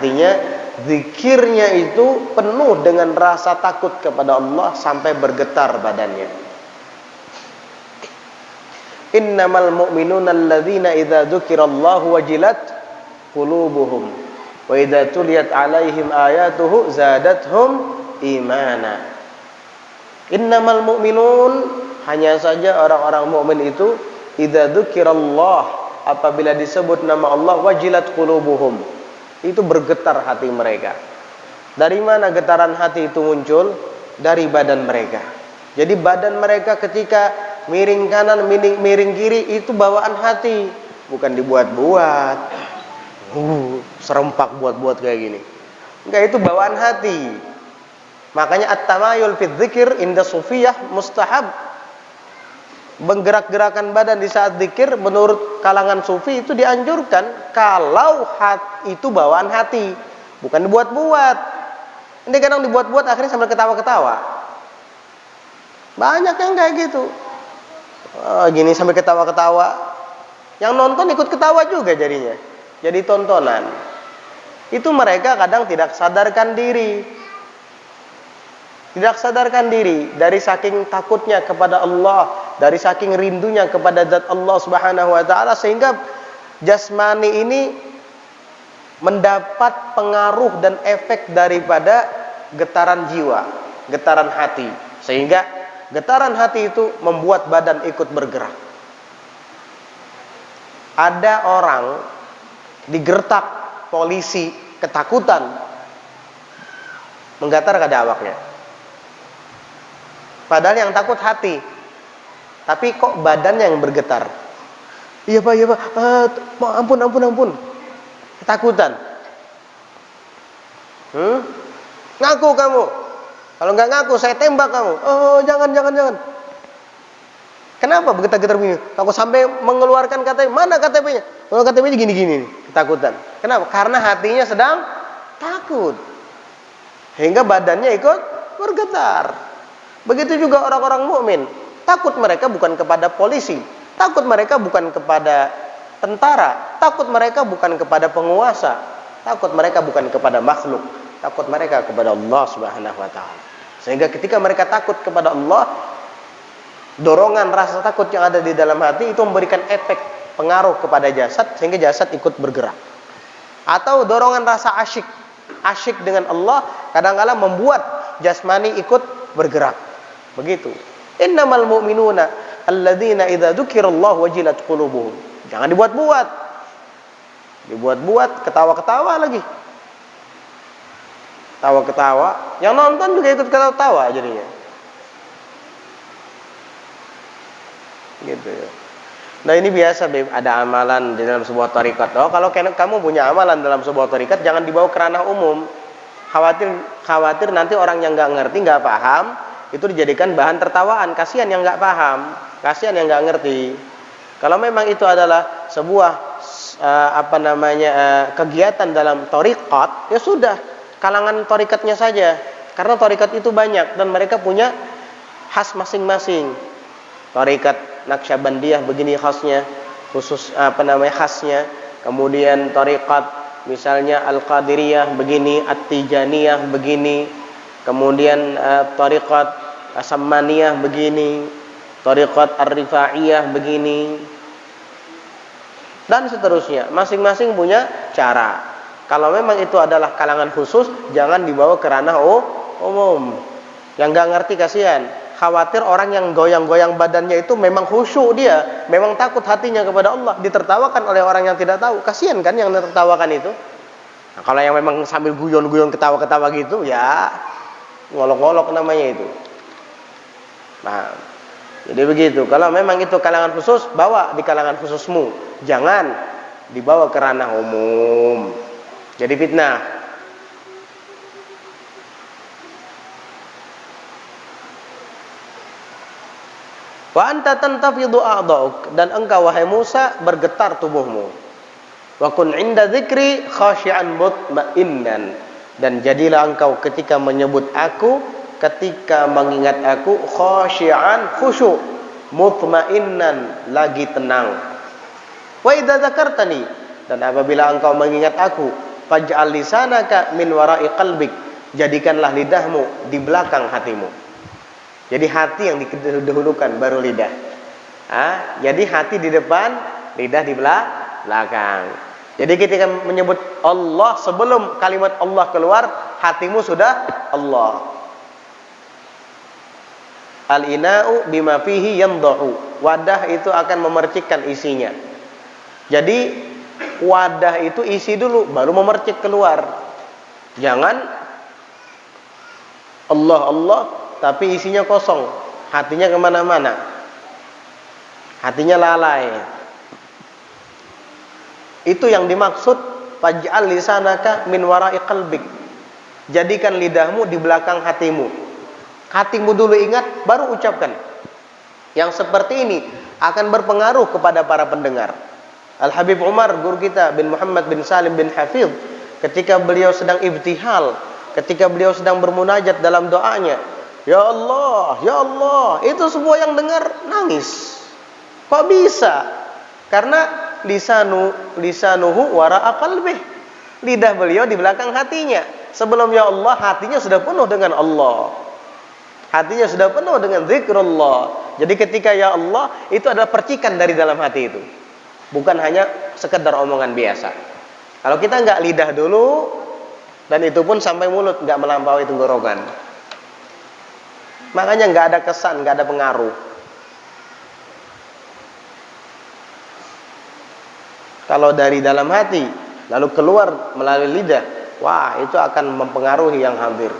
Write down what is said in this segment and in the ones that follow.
Artinya zikirnya itu penuh dengan rasa takut kepada Allah sampai bergetar badannya. Innamal mu'minuna alladzina idza dzukirallahu wajilat qulubuhum wa idza tuliyat 'alaihim ayatuhu zadatuhum imana. Innamal mu'minun, hanya saja orang-orang mukmin itu idza dzukirallah, apabila disebut nama Allah, wajilat qulubuhum, itu bergetar hati mereka. Dari mana getaran hati itu muncul? Dari badan mereka. Jadi badan mereka ketika miring kanan, miring kiri, itu bawaan hati, bukan dibuat-buat. Serempak buat-buat kayak gini. Enggak, itu bawaan hati. Makanya at-tamayul fi dzikir inda sufiyah mustahab. Menggerak-gerakan badan di saat zikir menurut kalangan sufi itu dianjurkan kalau itu bawaan hati, bukan dibuat-buat. Ini kadang dibuat-buat akhirnya sambil ketawa-ketawa. Banyak yang kayak gitu. Gini sambil ketawa-ketawa. Yang nonton ikut ketawa juga jadinya. Jadi tontonan. Itu mereka kadang tidak sadarkan diri. Tidak sadarkan diri dari saking takutnya kepada Allah, dari saking rindunya kepada zat Allah Subhanahu wa taala, sehingga jasmani ini mendapat pengaruh dan efek daripada getaran jiwa, getaran hati, sehingga getaran hati itu membuat badan ikut bergerak. Ada orang digertak polisi ketakutan, menggatar kada awaknya. Padahal yang takut hati, tapi kok badannya yang bergetar. Iya pak, ampun, ketakutan. Ngaku kamu. Kalau nggak ngaku saya tembak kamu. Oh jangan. Kenapa bergetar-getar begini? Takut sampai mengeluarkan KTP. Mana KTP-nya? Kalau KTP-nya gini-gini, ketakutan. Kenapa? Karena hatinya sedang takut, hingga badannya ikut bergetar. Begitu juga orang-orang mukmin. Takut mereka bukan kepada polisi, takut mereka bukan kepada tentara, takut mereka bukan kepada penguasa, takut mereka bukan kepada makhluk, takut mereka kepada Allah Subhanahu wa taala. Sehingga ketika mereka takut kepada Allah, dorongan rasa takut yang ada di dalam hati itu memberikan efek pengaruh kepada jasad, sehingga jasad ikut bergerak. Atau dorongan rasa asyik dengan Allah kadang-kala membuat jasmani ikut bergerak. Begitu. Innamal mu'minuna alladzina idza dzukirallahu wajilat qulubuhum. Jangan dibuat-buat. Dibuat-buat, ketawa-ketawa lagi. Tawa-ketawa, yang nonton juga ikut ketawa jadinya. Gitu ya. Nah ini biasa, ada amalan di dalam sebuah tarikat. Oh, kalau kamu punya amalan dalam sebuah tarikat, jangan dibawa ke ranah umum. Khawatir nanti orang yang nggak ngerti, nggak paham, itu dijadikan bahan tertawaan. Kasihan yang nggak paham, kasihan yang nggak ngerti. Kalau memang itu adalah sebuah kegiatan dalam tarikat, ya sudah, kalangan tarikatnya saja. Karena tarikat itu banyak dan mereka punya khas masing-masing. Tarikat Naqsyabandiyah begini khasnya, khusus khasnya. Kemudian tarikat misalnya Al-Qadiriyah begini, At-Tijaniyah begini. Kemudian tarikat As-Sammaniyah begini, tarikat Ar-Rifaiyah begini, dan seterusnya. Masing-masing punya cara. Kalau memang itu adalah kalangan khusus, jangan dibawa ke ranah umum. Yang nggak ngerti kasihan. Khawatir orang yang goyang-goyang badannya itu memang khusyuk dia, memang takut hatinya kepada Allah, ditertawakan oleh orang yang tidak tahu. Kasihan kan yang ditertawakan itu. Nah, kalau yang memang sambil guyon-guyon ketawa-ketawa gitu, ya ngolok-ngolok namanya itu. Nah, jadi begitu. Kalau memang itu kalangan khusus, bawa di kalangan khususmu. Jangan dibawa ke ranah umum. Jadi fitnah. Wa anta tantafidu a'dha'uk, dan engkau wahai Musa bergetar tubuhmu. Wa kun 'inda dzikri khashi'an mutma'innan, dan jadilah engkau ketika menyebut aku, ketika mengingat aku, khashi'an khusyuk, mutma'innan lagi tenang. Wa idza dzakartani, dan apabila engkau mengingat aku, faj'al lisanaka min wara'i qalbik, jadikanlah lidahmu di belakang hatimu. Jadi hati yang didahulukan baru lidah. Jadi hati di depan, lidah di belakang. Jadi ketika menyebut Allah, sebelum kalimat Allah keluar, hatimu sudah Allah. Al-ina'u bima fihi yandahu. Wadah itu akan memercikkan isinya. Jadi wadah itu isi dulu, baru memercik keluar. Jangan Allah Allah tapi isinya kosong, hatinya kemana-mana, hatinya lalai. Itu yang dimaksud faj'al lisanaka min wara'i qalbik. Jadikan lidahmu di belakang hatimu. Hatimu dulu ingat, baru ucapkan. Yang seperti ini akan berpengaruh kepada para pendengar. Al-Habib Umar, guru kita, bin Muhammad bin Salim bin Hafidh, ketika beliau sedang ibtihal, ketika beliau sedang bermunajat dalam doanya, ya Allah, ya Allah, itu semua yang dengar nangis. Kok bisa? Karena lisanuhu wara'a qalbih. Lidah beliau di belakang hatinya. Sebelum ya Allah, hatinya sudah penuh dengan Allah. Hatinya sudah penuh dengan zikrullah. Jadi ketika ya Allah, itu adalah percikan dari dalam hati itu. Bukan hanya sekedar omongan biasa. Kalau kita nggak lidah dulu, dan itu pun sampai mulut, nggak melampaui tenggorokan, makanya nggak ada kesan, nggak ada pengaruh. Kalau dari dalam hati lalu keluar melalui lidah, wah, itu akan mempengaruhi yang hadir.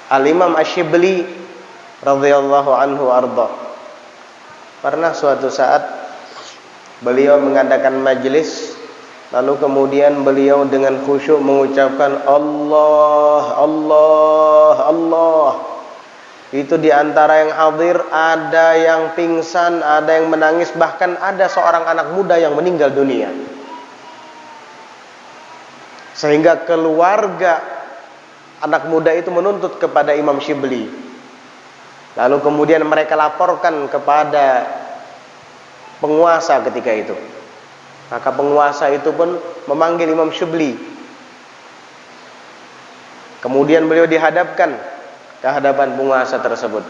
Al-Imam Asy-Syibli radhiyallahu anhu arda, pernah suatu saat beliau mengadakan majelis, lalu kemudian beliau dengan khusyuk mengucapkan Allah, Allah, Allah. Itu di antara yang hadir ada yang pingsan, ada yang menangis, bahkan ada seorang anak muda yang meninggal dunia. Sehingga keluarga anak muda itu menuntut kepada Imam Syibli. Lalu kemudian mereka laporkan kepada penguasa ketika itu. Maka penguasa itu pun memanggil Imam Syibli. Kemudian beliau dihadapkan ke hadapan penguasa tersebut.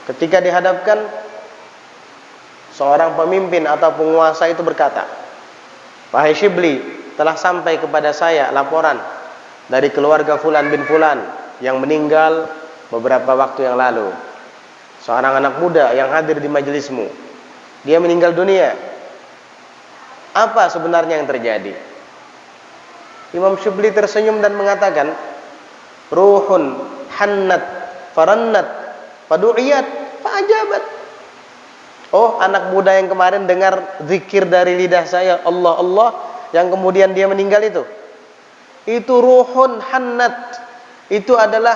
Ketika dihadapkan, seorang pemimpin atau penguasa itu berkata, "Wahai Syibli, telah sampai kepada saya laporan dari keluarga Fulan bin Fulan yang meninggal beberapa waktu yang lalu. Seorang anak muda yang hadir di majelismu, dia meninggal dunia. Apa sebenarnya yang terjadi?" Imam Syibli tersenyum dan mengatakan, "Ruhun hannat farannat fadu'iyat fa'ajabat." Oh, anak muda yang kemarin dengar zikir dari lidah saya, Allah, Allah, yang kemudian dia meninggal itu ruhun hannat. Itu adalah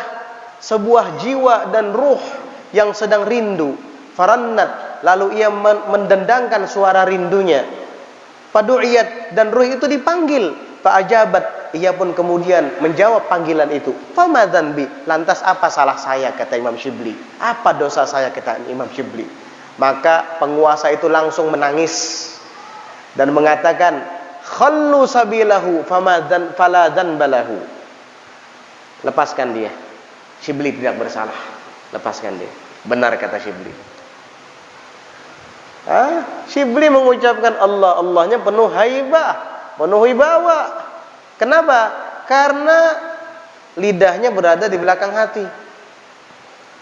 sebuah jiwa dan ruh yang sedang rindu. Farannat, lalu ia mendendangkan suara rindunya. Fadu'iyat, dan ruh itu dipanggil. Fa'ajabat, ia pun kemudian menjawab panggilan itu. Famadzanbi, lantas apa salah saya, kata Imam Syibli. Apa dosa saya, kata Imam Syibli. Maka penguasa itu langsung menangis dan mengatakan, khallu sabilahu fala dzanbalahu. Lepaskan dia. Syibli tidak bersalah. Lepaskan dia. Benar kata Syibli. Syibli mengucapkan Allah, Allahnya penuh haibah, penuh wibawa. Kenapa? Karena lidahnya berada di belakang hati.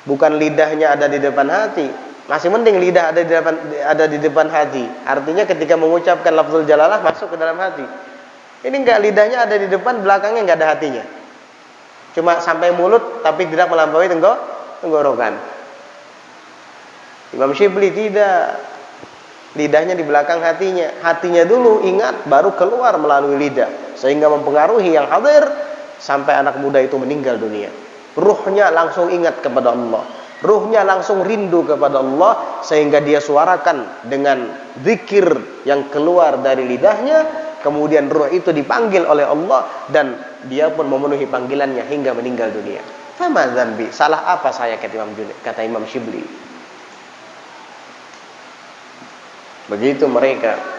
Bukan lidahnya ada di depan hati. Masih mending lidah ada di depan hati. Artinya ketika mengucapkan lafzul jalalah masuk ke dalam hati. Ini enggak, lidahnya ada di depan, belakangnya enggak ada hatinya. Cuma sampai mulut tapi tidak melampaui tenggorokan. Imam Syibli tidak. Lidahnya di belakang hatinya. Hatinya dulu ingat, baru keluar melalui lidah, sehingga mempengaruhi yang hadir sampai anak muda itu meninggal dunia. Ruhnya langsung ingat kepada Allah, ruhnya langsung rindu kepada Allah, sehingga dia suarakan dengan zikir yang keluar dari lidahnya. Kemudian ruh itu dipanggil oleh Allah dan dia pun memenuhi panggilannya hingga meninggal dunia. Fama dzambi, salah apa saya, kata Imam Syibli. Begitu mereka